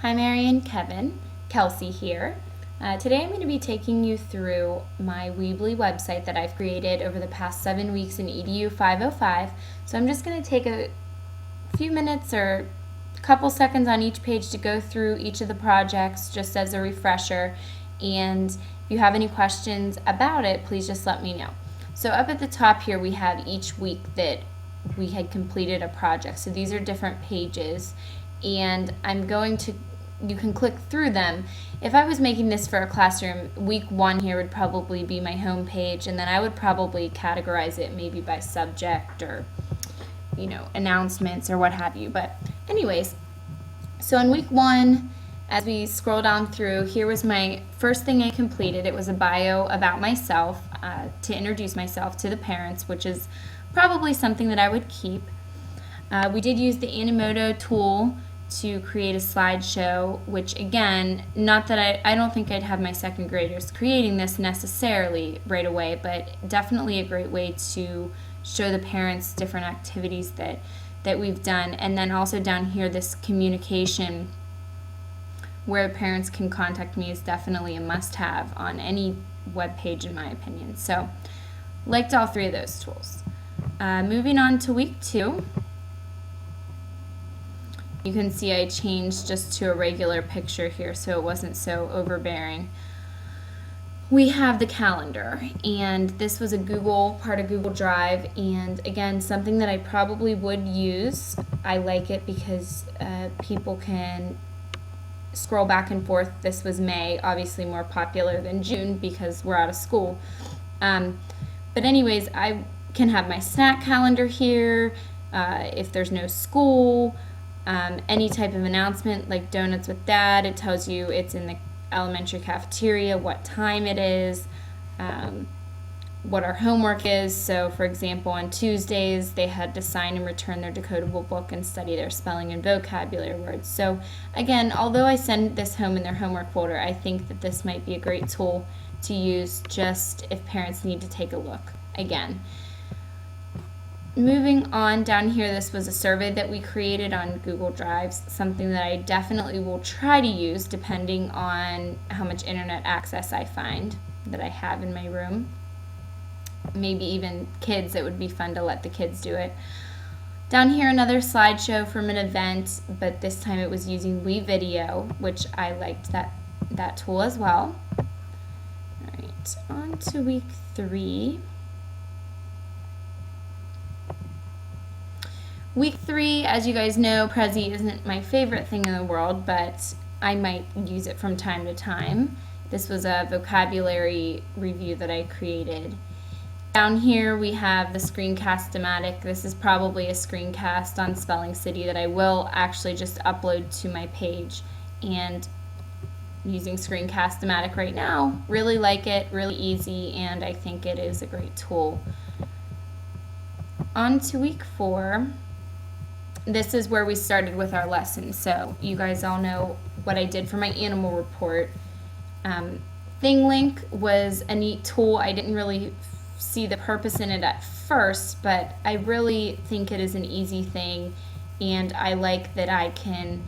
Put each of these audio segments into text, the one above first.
Hi Mary and Kevin, Kelsey here. Today I'm going to be taking you through my Weebly website that I've created over the past 7 weeks in EDU 505. So I'm just going to take a few minutes or a couple seconds on each page to go through each of the projects just as a refresher. And if you have any questions about it, please just let me know. So up at the top here we have each week that we had completed a project. So these are different pages, and you can click through them. If I was making this for a classroom, week 1 here would probably be my home page, and then I would probably categorize it maybe by subject or announcements or what have you. But anyways, so in week 1, as we scroll down through, here was my first thing I completed. It was a bio about myself to introduce myself to the parents, which is probably something that I would keep. We did use the Animoto tool to create a slideshow, which again, not that I don't think I'd have my second graders creating this necessarily right away, but definitely a great way to show the parents different activities that we've done. And then also down here, this communication where parents can contact me is definitely a must-have on any web page in my opinion. So liked all 3 of those tools. Moving on to week 2, you can see I changed just to a regular picture here so it wasn't so overbearing. We have the calendar, and this was part of Google Drive, and again, something that I probably would use. I like it because people can scroll back and forth. This was May, obviously more popular than June because we're out of school. But anyways, I can have my snack calendar here if there's no school. Any type of announcement like Donuts with Dad, it tells you it's in the elementary cafeteria, what time it is, what our homework is. So for example, on Tuesdays they had to sign and return their decodable book and study their spelling and vocabulary words. So again, although I send this home in their homework folder, I think that this might be a great tool to use just if parents need to take a look again. Moving on down here, this was a survey that we created on Google Drives, something that I definitely will try to use depending on how much internet access I find that I have in my room. Maybe even kids, it would be fun to let the kids do it. Down here, another slideshow from an event, but this time it was using WeVideo, which I liked that tool as well. All right, on to week 3. Week 3, as you guys know, Prezi isn't my favorite thing in the world, but I might use it from time to time. This was a vocabulary review that I created. Down here we have the screencast-o-matic. This is probably a screencast on Spelling City that I will actually just upload to my page. And using screencast-o-matic right now, really like it, really easy, and I think it is a great tool. On to week 4. This is where we started with our lesson. So you guys all know what I did for my animal report. ThingLink was a neat tool. I didn't really see the purpose in it at first, but I really think it is an easy thing, and I like that I can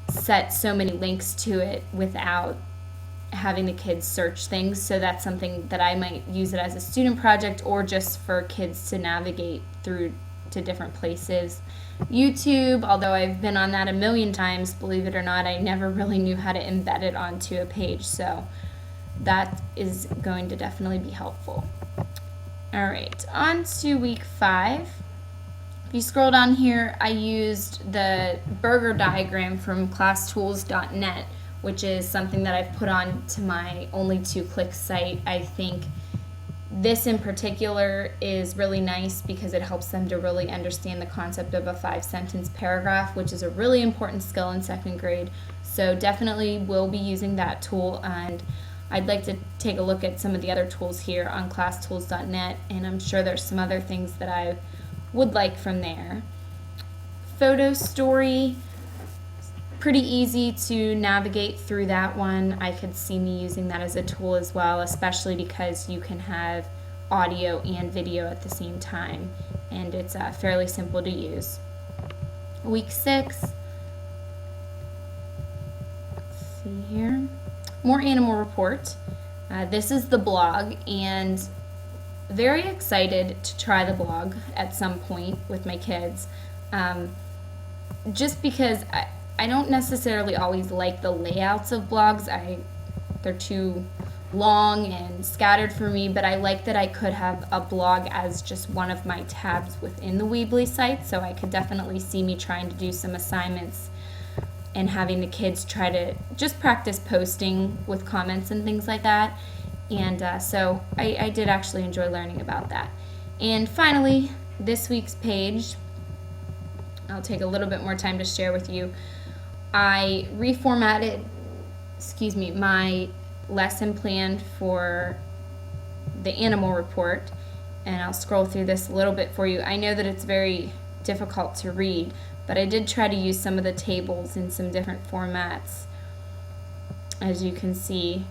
set so many links to it without having the kids search things. So that's something that I might use it as a student project or just for kids to navigate through to different places. YouTube, although I've been on that a million times, believe it or not, I never really knew how to embed it onto a page, so that is going to definitely be helpful. All right, on to week 5. If you scroll down here, I used the burger diagram from classtools.net, which is something that I've put on to my only 2-click site. I think this in particular is really nice because it helps them to really understand the concept of a 5-sentence paragraph, which is a really important skill in 2nd grade. So definitely will be using that tool, and I'd like to take a look at some of the other tools here on classtools.net, and I'm sure there's some other things that I would like from there. Photo Story, pretty easy to navigate through that one. I could see me using that as a tool as well, especially because you can have audio and video at the same time, and it's fairly simple to use. Week 6, more animal report. This is the blog, and very excited to try the blog at some point with my kids. Just because I don't necessarily always like the layouts of blogs. They're too long and scattered for me, but I like that I could have a blog as just one of my tabs within the Weebly site, so I could definitely see me trying to do some assignments and having the kids try to just practice posting with comments and things like that. And so I did actually enjoy learning about that. And finally, this week's page, I'll take a little bit more time to share with you. I reformatted, my lesson plan for the animal report, and I'll scroll through this a little bit for you. I know that it's very difficult to read, but I did try to use some of the tables in some different formats, as you can see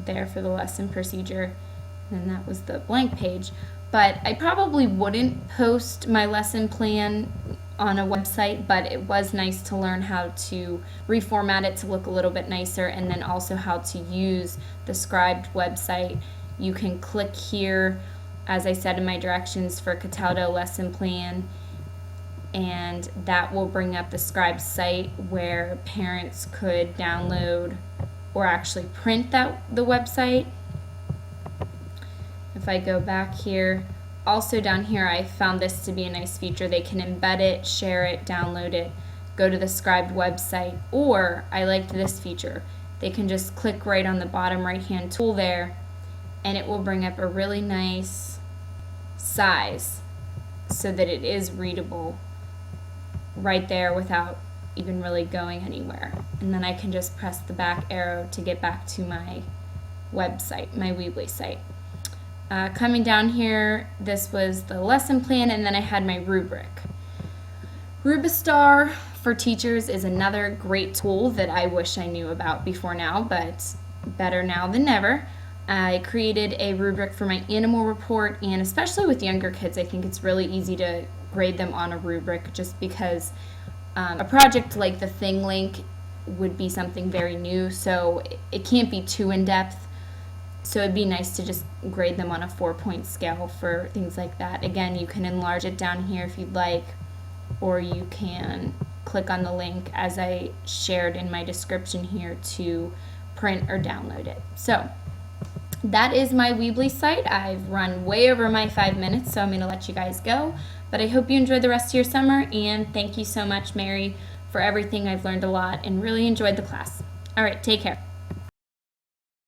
there for the lesson procedure, and that was the blank page. But I probably wouldn't post my lesson plan on a website, but it was nice to learn how to reformat it to look a little bit nicer, and then also how to use the scribed website. You can click here, as I said in my directions, for Cataldo lesson plan, and that will bring up the scribed site where parents could download or actually print the website. If I go back here, also down here I found this to be a nice feature. They can embed it, share it, download it, go to the scribed website, or I liked this feature. They can just click right on the bottom right hand tool there, and it will bring up a really nice size so that it is readable right there without even really going anywhere. And then I can just press the back arrow to get back to my website, my Weebly site. Coming down here, this was the lesson plan, and then I had my rubric. Rubistar for teachers is another great tool that I wish I knew about before now, but better now than never. I created a rubric for my animal report, and especially with younger kids, I think it's really easy to grade them on a rubric, just because a project like the Thing Link would be something very new, so it can't be too in-depth. So it'd be nice to just grade them on a 4-point scale for things like that. Again, you can enlarge it down here if you'd like, or you can click on the link as I shared in my description here to print or download it. So that is my Weebly site. I've run way over my 5 minutes, so I'm going to let you guys go. But I hope you enjoyed the rest of your summer, and thank you so much, Mary, for everything. I've learned a lot and really enjoyed the class. All right, take care.